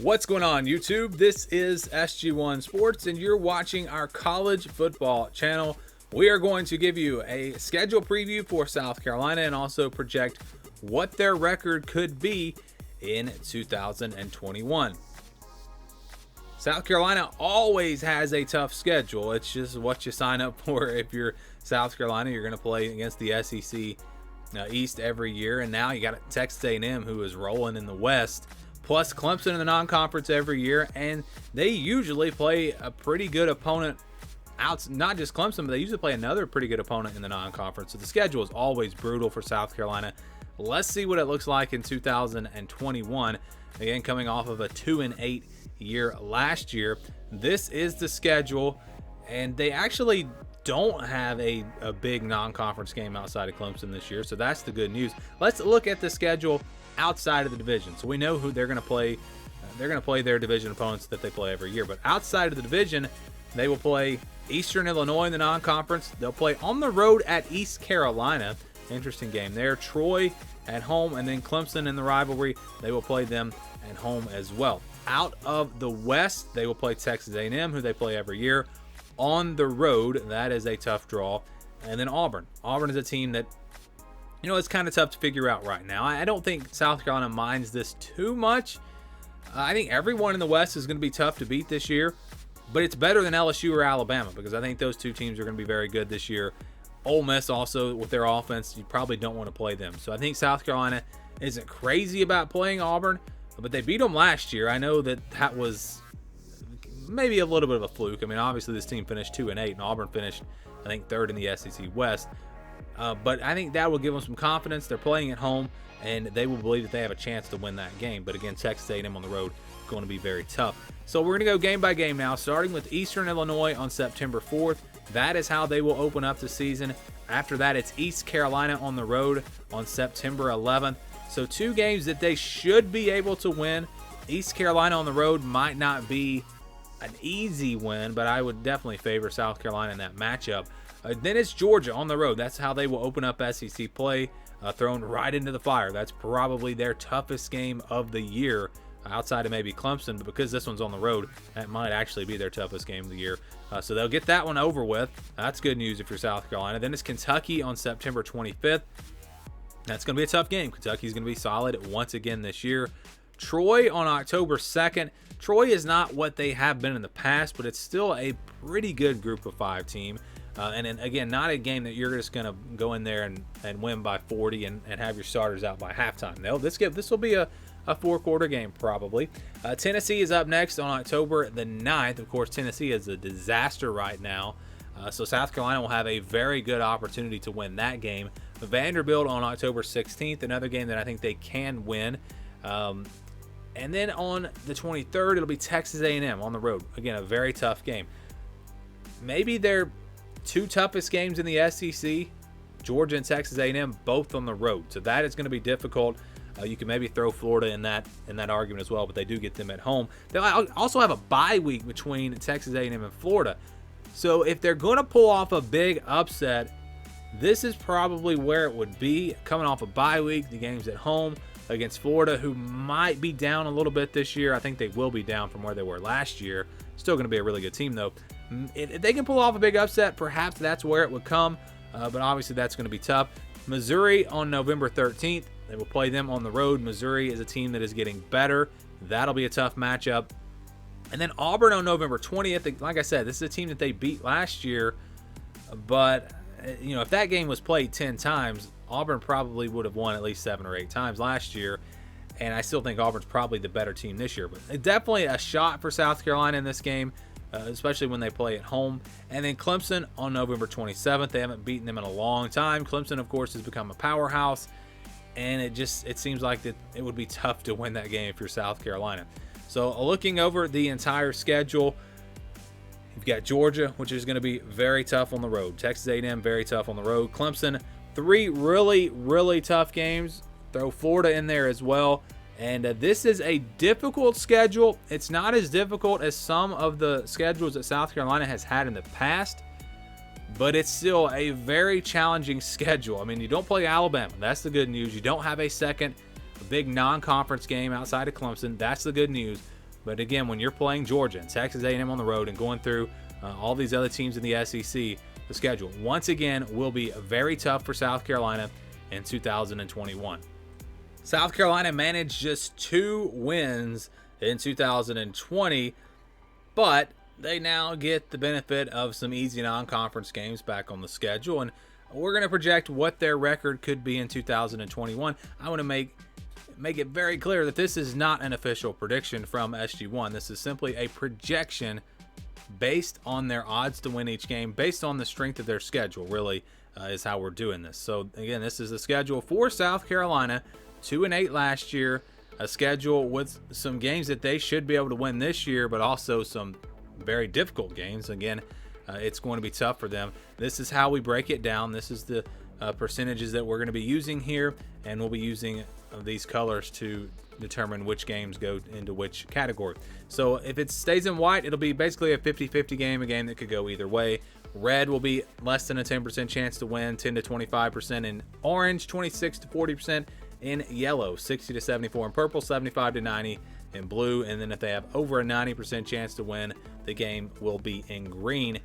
What's going on, YouTube? This is SG1 Sports, and you're watching our college football channel. We are going to give you a schedule preview for South Carolina and also project what their record could be in 2021. South Carolina always has a tough schedule. It's just what you sign up for. If you're South Carolina, you're going to play against the SEC East every year, and now you got Texas A&M, who is rolling in the West, plus Clemson in the non-conference every year, and they usually play a pretty good opponent out, not just Clemson, but they usually play another pretty good opponent in the non-conference. So the schedule is always brutal for South Carolina. Let's see what it looks like in 2021. Again, coming off of a 2-8 year last year. This is the schedule, and they actually don't have a big non-conference game outside of Clemson this year, so that's the good news. Let's look at the schedule outside of the division. So we know who they're going to play. They're going to play their division opponents that they play every year. But outside of the division, they will play Eastern Illinois in the non-conference. They'll play on the road at East Carolina. Interesting game there. Troy at home, and then Clemson in the rivalry. They will play them at home as well. Out of the West, they will play Texas A&M, who they play every year. On the road, that is a tough draw. And then Auburn. Auburn is a team that, it's kind of tough to figure out right now. I don't think South Carolina minds this too much. I think everyone in the West is going to be tough to beat this year, but it's better than LSU or Alabama because I think those two teams are going to be very good this year. Ole Miss also, with their offense, you probably don't want to play them. So I think South Carolina isn't crazy about playing Auburn, but they beat them last year. I know that was maybe a little bit of a fluke. I mean, obviously this team finished 2-8, and Auburn finished, I think, third in the SEC West. But I think that will give them some confidence. They're playing at home, and they will believe that they have a chance to win that game. But again, Texas A&M on the road is going to be very tough. So we're going to go game by game now, starting with Eastern Illinois on September 4th. That is how they will open up the season. After that, it's East Carolina on the road on September 11th. So two games that they should be able to win. East Carolina on the road might not be an easy win, but I would definitely favor South Carolina in that matchup. Then it's Georgia on the road. That's how they will open up SEC play, thrown right into the fire. That's probably their toughest game of the year, outside of maybe Clemson, but because this one's on the road, that might actually be their toughest game of the year. So they'll get that one over with. That's good news if you're South Carolina. Then it's Kentucky on September 25th. That's going to be a tough game. Kentucky's going to be solid once again this year. Troy on October 2nd. Troy is not what they have been in the past, but it's still a pretty good group of 5 team. And then, again, not a game that you're just going to go in there and win by 40 and have your starters out by halftime. No, this will be a 4-quarter game probably. Tennessee is up next on October the 9th. Of course, Tennessee is a disaster right now. So South Carolina will have a very good opportunity to win that game. Vanderbilt on October 16th, another game that I think they can win. And then on the 23rd, it'll be Texas A&M on the road. Again, a very tough game. Maybe their two toughest games in the SEC, Georgia and Texas A&M, both on the road. So that is going to be difficult. You can maybe throw Florida in that argument as well, but they do get them at home. They'll also have a bye week between Texas A&M and Florida. So if they're going to pull off a big upset, this is probably where it would be. Coming off a bye week, the game's at home against Florida, who might be down a little bit this year. I think they will be down from where they were last year. Still going to be a really good team, though. If they can pull off a big upset, perhaps that's where it would come. But obviously, that's going to be tough. Missouri on November 13th. They will play them on the road. Missouri is a team that is getting better. That'll be a tough matchup. And then Auburn on November 20th. Like I said, this is a team that they beat last year. But, if that game was played 10 times, Auburn probably would have won at least 7 or 8 times last year. And I still think Auburn's probably the better team this year. But definitely a shot for South Carolina in this game, especially when they play at home. And then Clemson on November 27th. They haven't beaten them in a long time. Clemson, of course, has become a powerhouse. And it seems like that it would be tough to win that game if you're South Carolina. So looking over the entire schedule, you've got Georgia, which is going to be very tough on the road. Texas A&M, very tough on the road. Clemson, 3 really, really tough games. Throw Florida in there as well. And this is a difficult schedule. It's not as difficult as some of the schedules that South Carolina has had in the past, but it's still a very challenging schedule. I mean, you don't play Alabama. That's the good news. You don't have a second big non-conference game outside of Clemson. That's the good news. But again, when you're playing Georgia and Texas A&M on the road and going through all these other teams in the SEC, the schedule once again will be very tough for South Carolina in 2021. South Carolina managed just 2 wins in 2020, but they now get the benefit of some easy non-conference games back on the schedule, and we're going to project what their record could be in 2021. I want to make it very clear that this is not an official prediction from SG1. This is simply a projection based on their odds to win each game, based on the strength of their schedule, really, is how we're doing this. So again, this is the schedule for South Carolina, 2-8 last year, a schedule with some games that they should be able to win this year, but also some very difficult games. Again, it's going to be tough for them. This is how we break it down. This is the percentages that we're going to be using here, and we'll be using these colors to determine which games go into which category. So if it stays in white, it'll be basically a 50-50 game, a game that could go either way. Red will be less than a 10% chance to win, 10 to 25% in orange, 26 to 40% in yellow, 60 to 74 in purple, 75 to 90 in blue, and then if they have over a 90% chance to win, the game will be in green.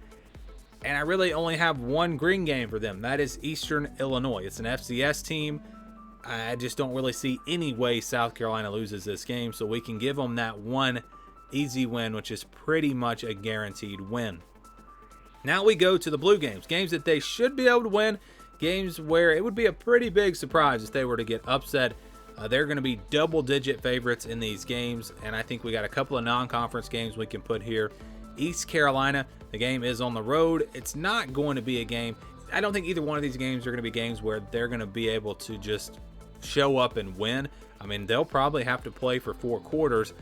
And I really only have one green game for them. That is Eastern Illinois. It's an FCS team. I just don't really see any way South Carolina loses this game, so we can give them that one easy win, which is pretty much a guaranteed win. Now we go to the blue games, games that they should be able to win, games where it would be a pretty big surprise if they were to get upset. They're going to be double-digit favorites in these games, and I think we got a couple of non-conference games we can put here. East Carolina, the game is on the road. It's not going to be a game. I don't think either one of these games are going to be games where they're going to be able to just show up and win. I mean, they'll probably have to play for 4 quarters,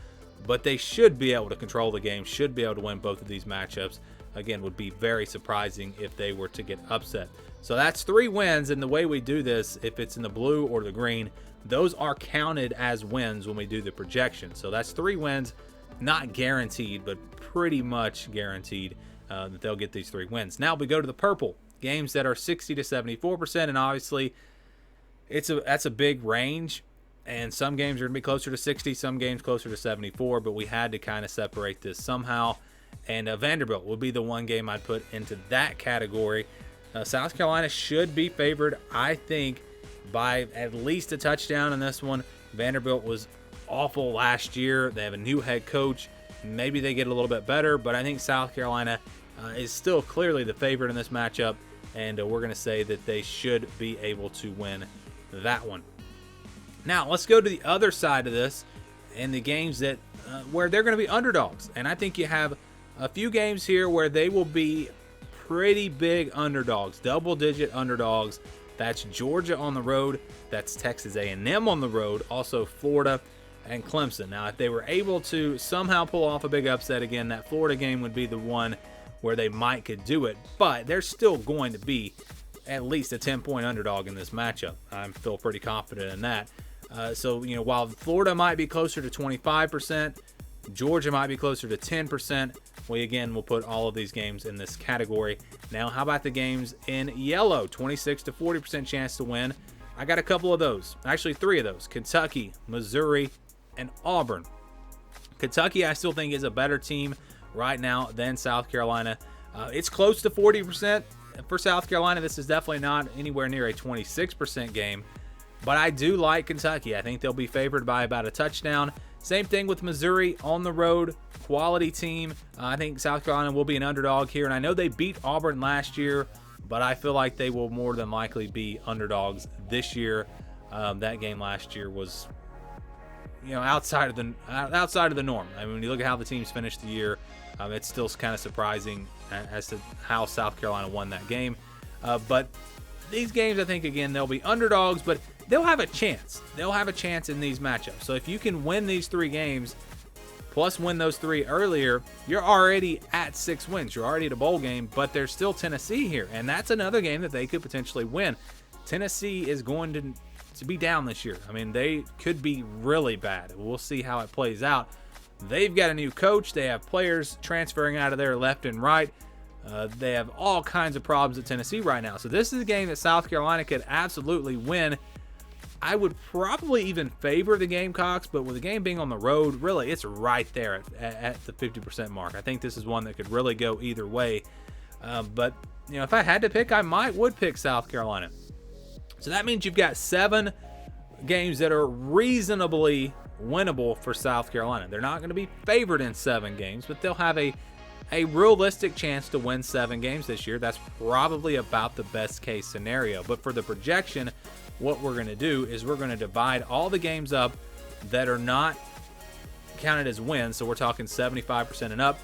but they should be able to control the game, should be able to win both of these matchups. Again, would be very surprising if they were to get upset. So that's 3 wins, and the way we do this, if it's in the blue or the green, those are counted as wins when we do the projection. So that's 3 wins, not guaranteed, but pretty much guaranteed that they'll get these 3 wins. Now we go to the purple, games that are 60 to 74%, and obviously that's a big range, and some games are going to be closer to 60, some games closer to 74, but we had to kind of separate this somehow, and Vanderbilt will be the one game I'd put into that category. South Carolina should be favored, I think, by at least a touchdown in this one. Vanderbilt was awful last year. They have a new head coach. Maybe they get a little bit better, but I think South Carolina is still clearly the favorite in this matchup, and we're going to say that they should be able to win that one. Now, let's go to the other side of this and the games that where they're going to be underdogs, and I think you have a few games here where they will be pretty big underdogs, double-digit underdogs. That's Georgia on the road. That's Texas A&M on the road. Also Florida and Clemson. Now, if they were able to somehow pull off a big upset again, that Florida game would be the one where they might could do it. But they're still going to be at least a 10-point underdog in this matchup. I feel pretty confident in that. So, while Florida might be closer to 25%, Georgia might be closer to 10%. We'll put all of these games in this category. Now, how about the games in yellow? 26 to 40% chance to win. I got a couple of those. Actually, 3 of those. Kentucky, Missouri, and Auburn. Kentucky, I still think, is a better team right now than South Carolina. It's close to 40% for South Carolina. This is definitely not anywhere near a 26% game. But I do like Kentucky. I think they'll be favored by about a touchdown. Same thing with Missouri on the road. Quality team. I think South Carolina will be an underdog here. And I know they beat Auburn last year, but I feel like they will more than likely be underdogs this year. That game last year was, outside of the norm. I mean, when you look at how the teams finished the year, it's still kind of surprising as to how South Carolina won that game. But these games, I think, again, they'll be underdogs, but they'll have a chance. They'll have a chance in these matchups. So if you can win these 3 games, plus win those 3 earlier, you're already at 6 wins. You're already at a bowl game, but there's still Tennessee here, and that's another game that they could potentially win. Tennessee is going to be down this year. I mean, they could be really bad. We'll see how it plays out. They've got a new coach. They have players transferring out of there left and right. They have all kinds of problems at Tennessee right now. So this is a game that South Carolina could absolutely win. I would probably even favor the Gamecocks, but with the game being on the road, really, it's right there at the 50% mark. I think this is one that could really go either way. But, if I had to pick, I would pick South Carolina. So that means you've got 7 games that are reasonably winnable for South Carolina. They're not going to be favored in 7 games, but they'll have a realistic chance to win 7 games this year. That's probably about the best case scenario. But for the projection, what we're going to do is we're going to divide all the games up that are not counted as wins. So we're talking 75% and up,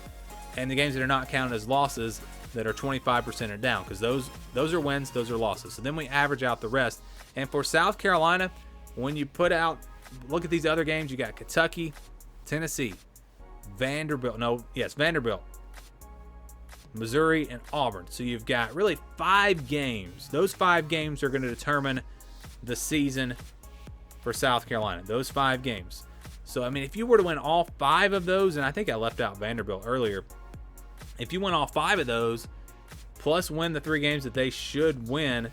and the games that are not counted as losses that are 25% or down, because those are wins, those are losses. So then we average out the rest. And for South Carolina, when you look at these other games, you got Kentucky, Tennessee, Vanderbilt, Missouri, and Auburn. So you've got really 5 games. Those 5 games are going to determine the season for South Carolina. Those 5 games. So, if you were to win all 5 of those, and I think I left out Vanderbilt earlier, if you win all 5 of those, plus win the 3 games that they should win,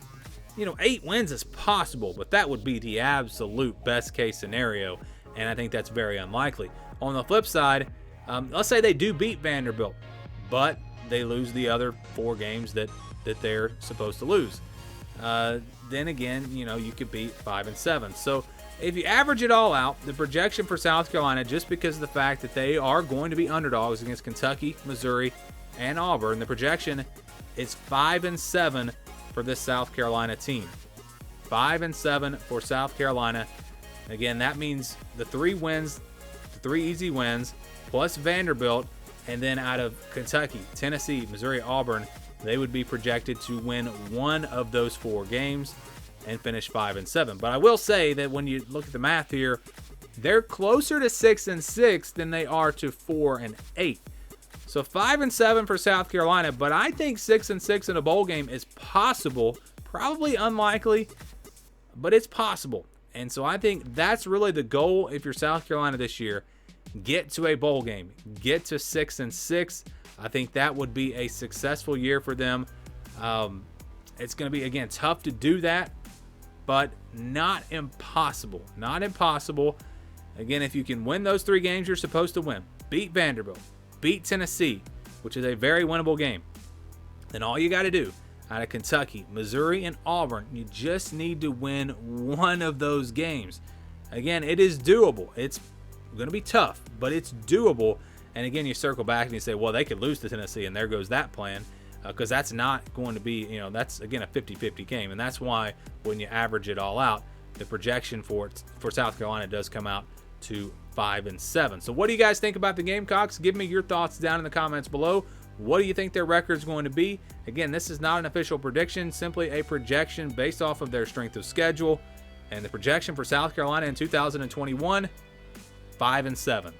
8 wins is possible, but that would be the absolute best case scenario, and I think that's very unlikely. On the flip side, let's say they do beat Vanderbilt, but they lose the other 4 games that they're supposed to lose. Then again, you could beat 5 and 7. So if you average it all out, the projection for South Carolina, just because of the fact that they are going to be underdogs against Kentucky, Missouri, and Auburn, the projection is 5 and 7 for this South Carolina team. 5 and 7 for South Carolina. Again, that means the 3 wins, the 3 easy wins, plus Vanderbilt, and then out of Kentucky, Tennessee, Missouri, Auburn, they would be projected to win 1 of those 4 games and finish 5 and 7. But I will say that when you look at the math here, they're closer to 6 and 6 than they are to 4 and 8. So 5 and 7 for South Carolina, but I think 6 and 6 in a bowl game is possible. Probably unlikely, but it's possible. And so I think that's really the goal if you're South Carolina this year. Get to a bowl game. Get to 6 and 6. I think that would be a successful year for them. It's going to be, again, tough to do that, but not impossible. Not impossible. Again, if you can win those 3 games you're supposed to win, beat Vanderbilt, beat Tennessee, which is a very winnable game, then all you got to do out of Kentucky, Missouri, and Auburn, you just need to win 1 of those games. Again, it is doable. It's going to be tough, but it's doable. And again, you circle back and you say, well, they could lose to Tennessee, and there goes that plan, because that's not going to be, that's, again, a 50-50 game. And that's why when you average it all out, the projection for South Carolina does come out to 5 and 7. So what do you guys think about the Gamecocks? Give me your thoughts down in the comments below. What do you think their record is going to be? Again, this is not an official prediction, simply a projection based off of their strength of schedule. And the projection for South Carolina in 2021, 5 and 7.